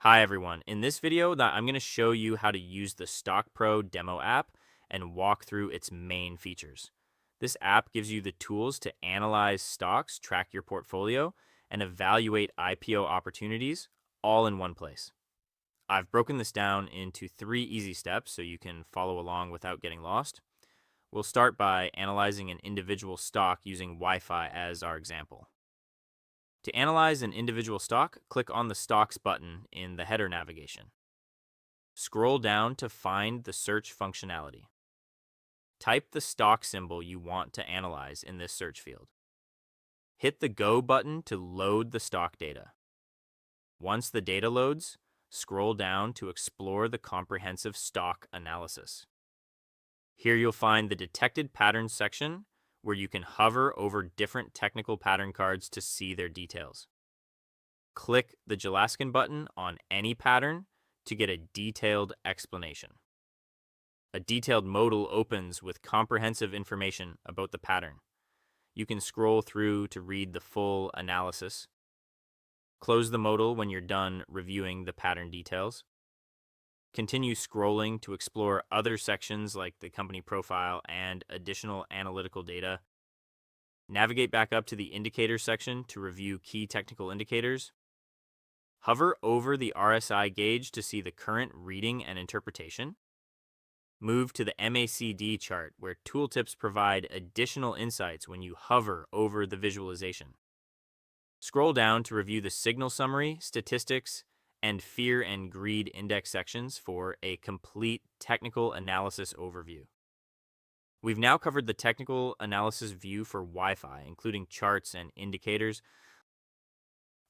Hi everyone. In this video, I'm going to show you how to use the StockPro demo app and walk through its main features. This app gives you the tools to analyze stocks, track your portfolio, and evaluate IPO opportunities all in one place. I've broken this down into 3 easy steps so you can follow along without getting lost. We'll start by analyzing an individual stock using Wi-Fi as our example. To analyze an individual stock, click on the Stocks button in the header navigation. Scroll down to find the search functionality. Type the stock symbol you want to analyze in this search field. Hit the Go button to load the stock data. Once the data loads, scroll down to explore the comprehensive stock analysis. Here you'll find the Detected Patterns section, where you can hover over different technical pattern cards to see their details. Click the Jalaskin button on any pattern to get a detailed explanation. A detailed modal opens with comprehensive information about the pattern. You can scroll through to read the full analysis. Close the modal when you're done reviewing the pattern details. Continue scrolling to explore other sections like the company profile and additional analytical data. Navigate back up to the Indicators section to review key technical indicators. Hover over the RSI gauge to see the current reading and interpretation. Move to the MACD chart, where tooltips provide additional insights when you hover over the visualization. Scroll down to review the signal summary, statistics, and fear and greed index sections for a complete technical analysis overview. We've now covered the technical analysis view for Wi-Fi, including charts and indicators.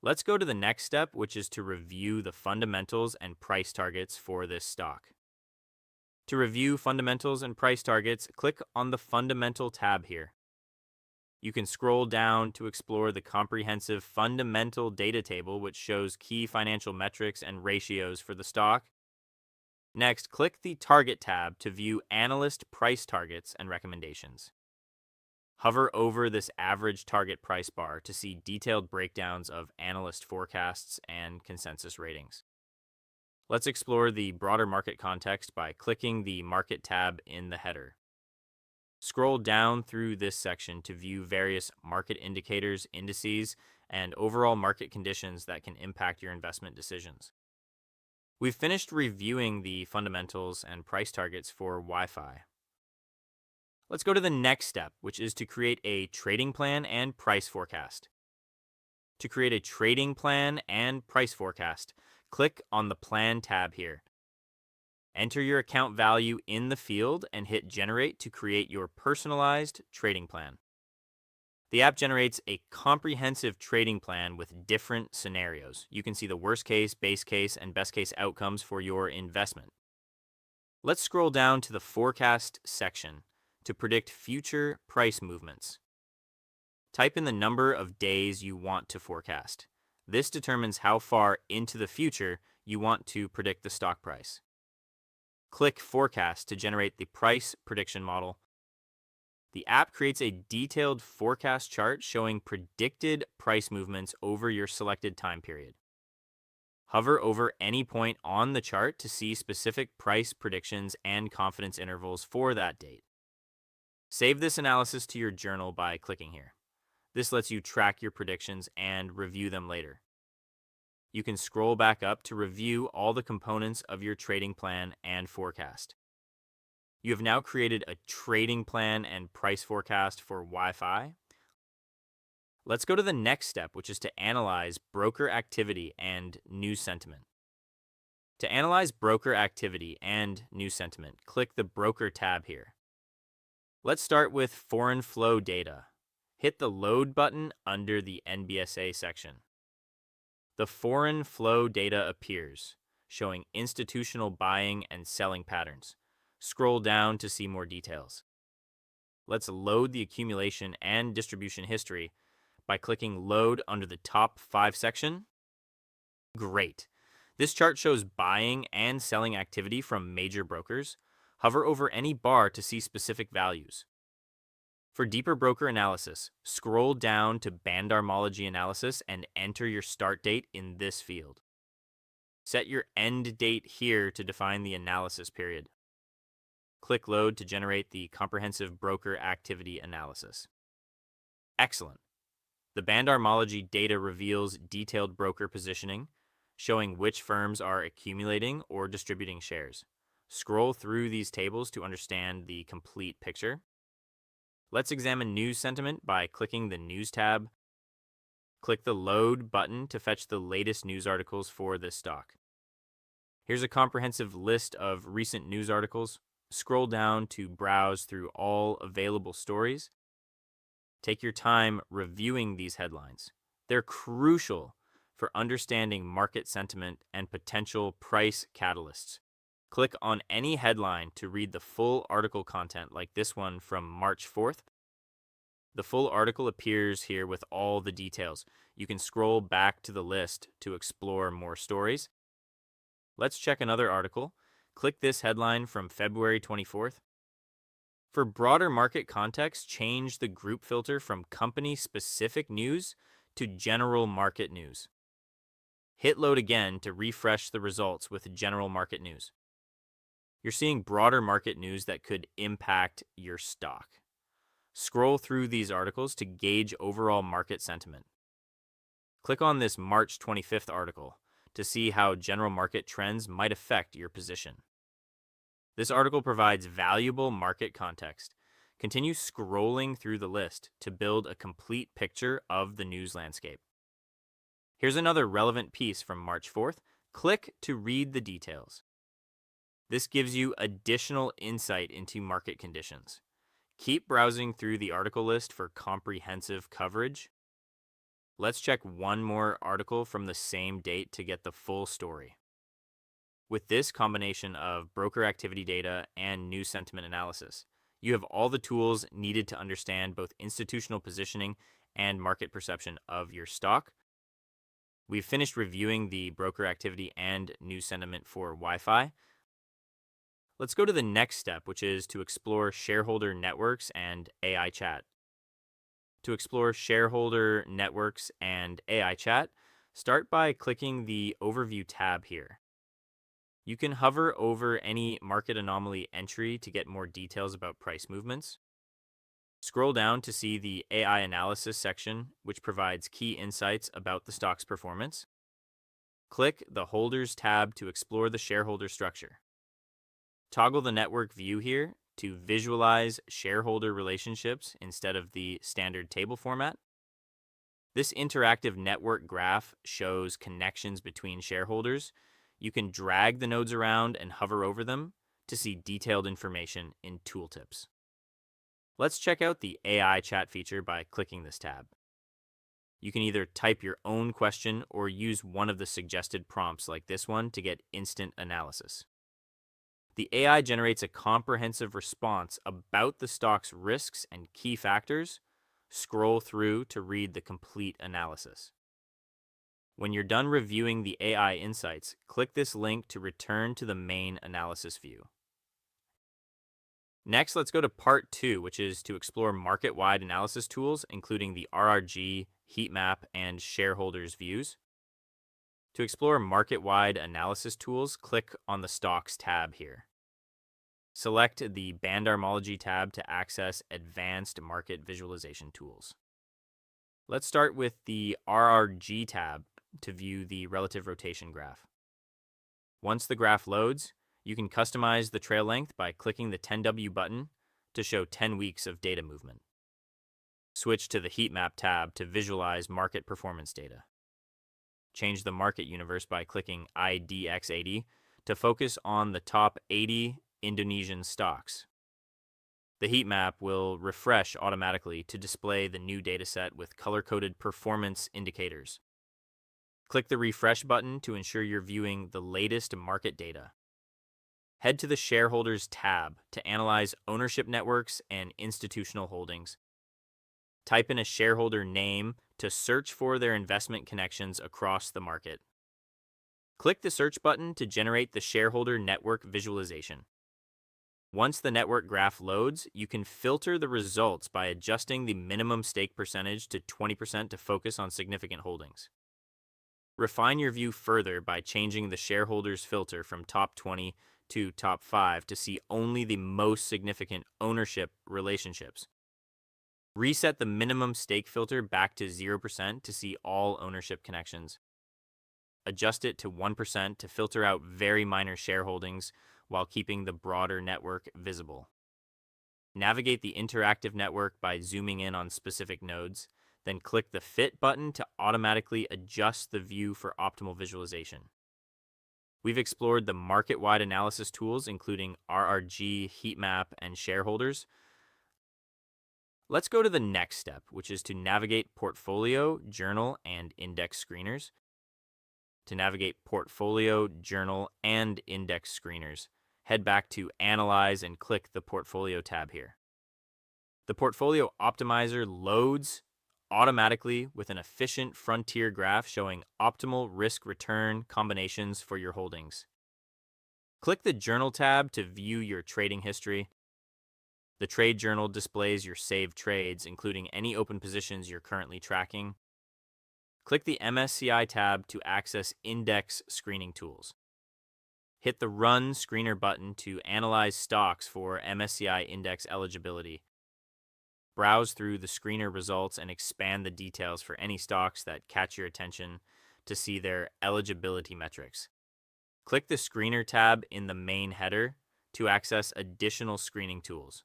Let's go to the next step, which is to review the fundamentals and price targets for this stock. To review fundamentals and price targets, click on the Fundamental tab here. You can scroll down to explore the comprehensive fundamental data table, which shows key financial metrics and ratios for the stock. Next, click the Target tab to view Analyst price targets and recommendations. Hover over this average target price bar to see detailed breakdowns of analyst forecasts and consensus ratings. Let's explore the broader market context by clicking the Market tab in the header. Scroll down through this section to view various market indicators, indices, and overall market conditions that can impact your investment decisions. We've finished reviewing the fundamentals and price targets for Wi-Fi. Let's go to the next step, which is to create a trading plan and price forecast. To create a trading plan and price forecast, click on the Plan tab here. Enter your account value in the field and hit Generate to create your personalized trading plan. The app generates a comprehensive trading plan with different scenarios. You can see the worst case, base case, and best case outcomes for your investment. Let's scroll down to the Forecast section to predict future price movements. Type in the number of days you want to forecast. This determines how far into the future you want to predict the stock price. Click Forecast to generate the price prediction model. The app creates a detailed forecast chart showing predicted price movements over your selected time period. Hover over any point on the chart to see specific price predictions and confidence intervals for that date. Save this analysis to your journal by clicking here. This lets you track your predictions and review them later. You can scroll back up to review all the components of your trading plan and forecast. You have now created a trading plan and price forecast for Wi-Fi. Let's go to the next step, which is to analyze broker activity and news sentiment. To analyze broker activity and news sentiment, click the Broker tab here. Let's start with foreign flow data. Hit the Load button under the NBSA section. The foreign flow data appears, showing institutional buying and selling patterns. Scroll down to see more details. Let's load the accumulation and distribution history by clicking Load under the top 5 section. Great. This chart shows buying and selling activity from major brokers. Hover over any bar to see specific values. For deeper broker analysis, scroll down to Bandarmology analysis and enter your start date in this field. Set your end date here to define the analysis period. Click Load to generate the comprehensive broker activity analysis. Excellent. The Bandarmology data reveals detailed broker positioning, showing which firms are accumulating or distributing shares. Scroll through these tables to understand the complete picture. Let's examine news sentiment by clicking the News tab. Click the Load button to fetch the latest news articles for this stock. Here's a comprehensive list of recent news articles. Scroll down to browse through all available stories. Take your time reviewing these headlines. They're crucial for understanding market sentiment and potential price catalysts. Click on any headline to read the full article content, like this one from March 4th. The full article appears here with all the details. You can scroll back to the list to explore more stories. Let's check another article. Click this headline from February 24th. For broader market context, change the group filter from company-specific news to general market news. Hit load again to refresh the results with general market news. You're seeing broader market news that could impact your stock. Scroll through these articles to gauge overall market sentiment. Click on this March 25th article to see how general market trends might affect your position. This article provides valuable market context. Continue scrolling through the list to build a complete picture of the news landscape. Here's another relevant piece from March 4th. Click to read the details. This gives you additional insight into market conditions. Keep browsing through the article list for comprehensive coverage. Let's check one more article from the same date to get the full story. With this combination of broker activity data and news sentiment analysis, you have all the tools needed to understand both institutional positioning and market perception of your stock. We've finished reviewing the broker activity and news sentiment for WIFI. Let's go to the next step, which is to explore shareholder networks and AI chat. To explore shareholder networks and AI chat, start by clicking the Overview tab here. You can hover over any market anomaly entry to get more details about price movements. Scroll down to see the AI analysis section, which provides key insights about the stock's performance. Click the Holders tab to explore the shareholder structure. Toggle the network view here to visualize shareholder relationships instead of the standard table format. This interactive network graph shows connections between shareholders. You can drag the nodes around and hover over them to see detailed information in tooltips. Let's check out the AI chat feature by clicking this tab. You can either type your own question or use one of the suggested prompts like this one to get instant analysis. The AI generates a comprehensive response about the stock's risks and key factors. Scroll through to read the complete analysis. When you're done reviewing the AI insights, click this link to return to the main analysis view. Next, let's go to part 2, which is to explore market-wide analysis tools, including the RRG, Heatmap, and Shareholders views. To explore market-wide analysis tools, click on the Stocks tab here. Select the Bandarmology tab to access advanced market visualization tools. Let's start with the RRG tab to view the relative rotation graph. Once the graph loads, you can customize the trail length by clicking the 10W button to show 10 weeks of data movement. Switch to the Heatmap tab to visualize market performance data. Change the market universe by clicking IDX 80 to focus on the top 80 Indonesian stocks. The heat map will refresh automatically to display the new dataset with color-coded performance indicators. Click the refresh button to ensure you're viewing the latest market data. Head to the Shareholders tab to analyze ownership networks and institutional holdings. Type in a shareholder name to search for their investment connections across the market. Click the search button to generate the shareholder network visualization. Once the network graph loads, you can filter the results by adjusting the minimum stake percentage to 20% to focus on significant holdings. Refine your view further by changing the shareholders filter from top 20 to top 5 to see only the most significant ownership relationships. Reset the minimum stake filter back to 0% to see all ownership connections. Adjust it to 1% to filter out very minor shareholdings while keeping the broader network visible. Navigate the interactive network by zooming in on specific nodes, then click the Fit button to automatically adjust the view for optimal visualization. We've explored the market-wide analysis tools, including RRG, Heatmap, and Shareholders. Let's go to the next step, which is to navigate Portfolio, Journal, and Index Screeners. To navigate Portfolio, Journal, and Index Screeners, head back to Analyze and click the Portfolio tab here. The Portfolio Optimizer loads automatically with an efficient frontier graph showing optimal risk-return combinations for your holdings. Click the Journal tab to view your trading history. The Trade Journal displays your saved trades, including any open positions you're currently tracking. Click the MSCI tab to access index screening tools. Hit the Run Screener button to analyze stocks for MSCI index eligibility. Browse through the screener results and expand the details for any stocks that catch your attention to see their eligibility metrics. Click the Screener tab in the main header to access additional screening tools.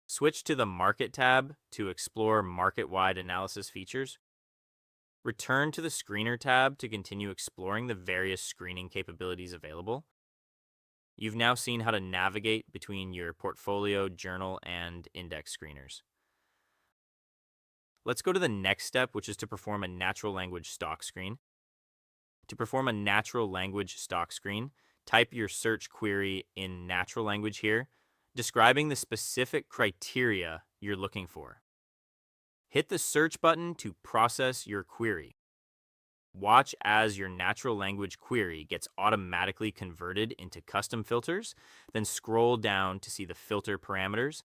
Switch to the Market tab to explore market-wide analysis features. Return to the Screener tab to continue exploring the various screening capabilities available. You've now seen how to navigate between your portfolio, journal, and index screeners. Let's go to the next step, which is to perform a natural language stock screen. To perform a natural language stock screen, type your search query in natural language here, describing the specific criteria you're looking for. Hit the search button to process your query. Watch as your natural language query gets automatically converted into custom filters, then scroll down to see the filter parameters.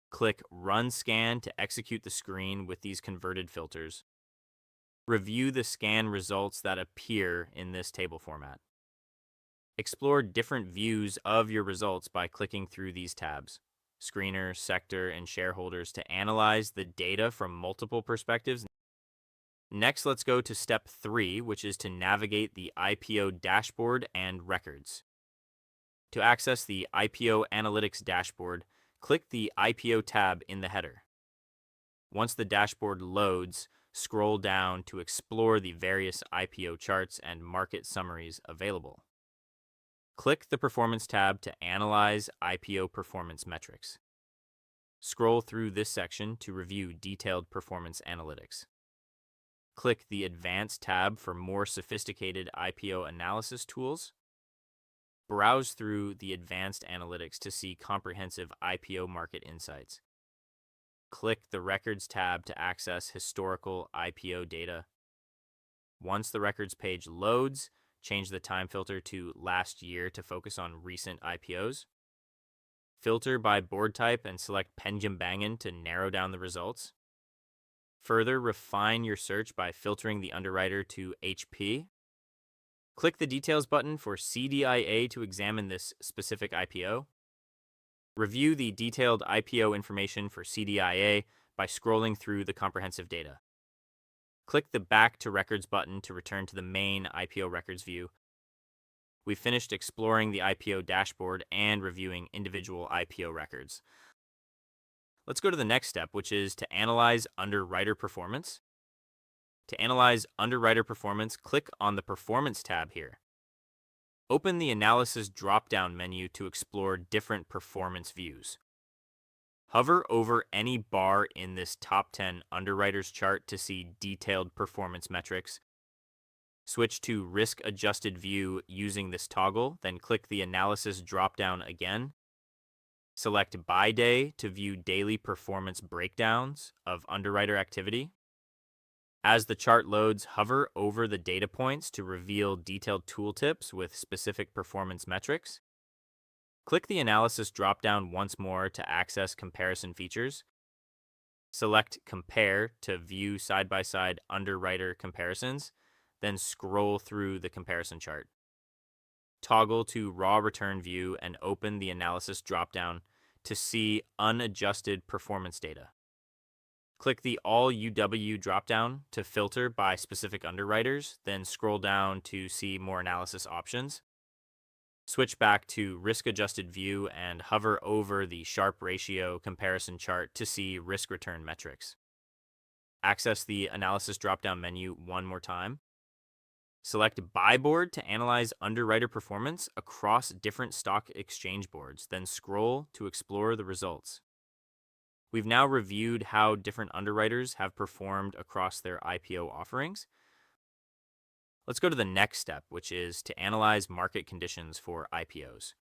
Click Run Scan to execute the screen with these converted filters. Review the scan results that appear in this table format. Explore different views of your results by clicking through these tabs, Screener, Sector, and Shareholders, to analyze the data from multiple perspectives. Next, let's go to step 3, which is to navigate the IPO Dashboard and Records. To access the IPO Analytics Dashboard, click the IPO tab in the header. Once the dashboard loads, scroll down to explore the various IPO charts and market summaries available. Click the Performance tab to analyze IPO performance metrics. Scroll through this section to review detailed performance analytics. Click the Advanced tab for more sophisticated IPO analysis tools. Browse through the advanced analytics to see comprehensive IPO market insights. Click the Records tab to access historical IPO data. Once the Records page loads, change the time filter to last year to focus on recent IPOs. Filter by board type and select Penjambangan to narrow down the results. Further, refine your search by filtering the Underwriter to HP. Click the Details button for CDIA to examine this specific IPO. Review the detailed IPO information for CDIA by scrolling through the comprehensive data. Click the Back to Records button to return to the main IPO records view. We've finished exploring the IPO dashboard and reviewing individual IPO records. Let's go to the next step, which is to analyze Underwriter performance. To analyze Underwriter performance, click on the Performance tab here. Open the Analysis drop-down menu to explore different performance views. Hover over any bar in this top 10 Underwriters chart to see detailed performance metrics. Switch to Risk-Adjusted View using this toggle, then click the Analysis drop-down again. Select By Day to view daily performance breakdowns of Underwriter activity. As the chart loads, hover over the data points to reveal detailed tooltips with specific performance metrics. Click the Analysis drop-down once more to access comparison features. Select Compare to view side-by-side Underwriter comparisons, then scroll through the comparison chart. Toggle to Raw Return View and open the Analysis dropdown to see unadjusted performance data. Click the All UW dropdown to filter by specific underwriters, then scroll down to see more analysis options. Switch back to Risk-Adjusted View and hover over the Sharpe Ratio comparison chart to see risk-return metrics. Access the Analysis dropdown menu one more time. Select Buy Board to analyze underwriter performance across different stock exchange boards, then scroll to explore the results. We've now reviewed how different underwriters have performed across their IPO offerings. Let's go to the next step, which is to analyze market conditions for IPOs.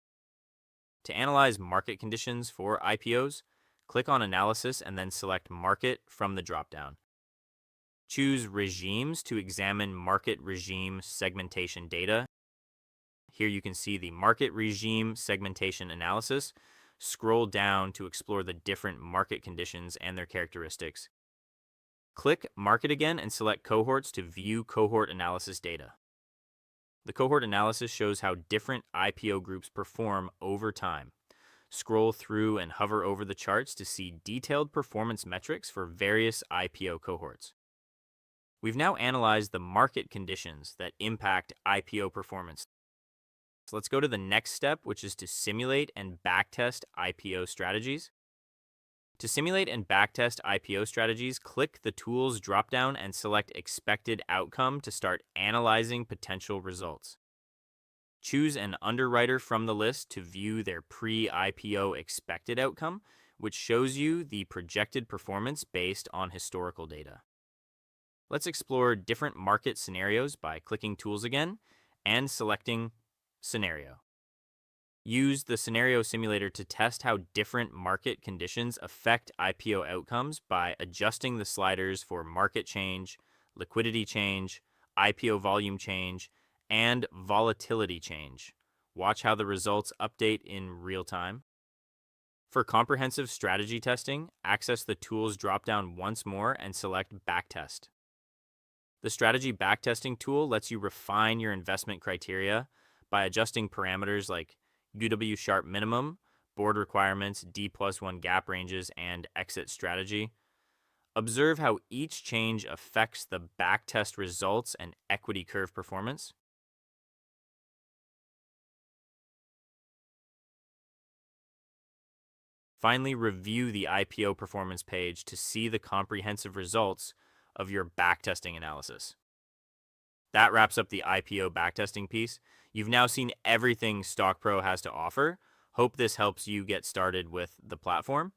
To analyze market conditions for IPOs, click on Analysis and then select Market from the dropdown. Choose Regimes to examine market regime segmentation data. Here you can see the market regime segmentation analysis. Scroll down to explore the different market conditions and their characteristics. Click Market again and select Cohorts to view cohort analysis data. The cohort analysis shows how different IPO groups perform over time. Scroll through and hover over the charts to see detailed performance metrics for various IPO cohorts. We've now analyzed the market conditions that impact IPO performance. So let's go to the next step, which is to simulate and backtest IPO strategies. To simulate and backtest IPO strategies, click the Tools dropdown and select Expected Outcome to start analyzing potential results. Choose an underwriter from the list to view their pre-IPO expected outcome, which shows you the projected performance based on historical data. Let's explore different market scenarios by clicking Tools again and selecting Scenario. Use the scenario simulator to test how different market conditions affect IPO outcomes by adjusting the sliders for market change, liquidity change, IPO volume change, and volatility change. Watch how the results update in real time. For comprehensive strategy testing, access the Tools dropdown once more and select Backtest. The Strategy Backtesting tool lets you refine your investment criteria by adjusting parameters like UW Sharpe minimum, board requirements, D+1 gap ranges, and exit strategy. Observe how each change affects the backtest results and equity curve performance. Finally, review the IPO performance page to see the comprehensive results of your backtesting analysis. That wraps up the IPO backtesting piece. You've now seen everything StockPro has to offer. Hope this helps you get started with the platform.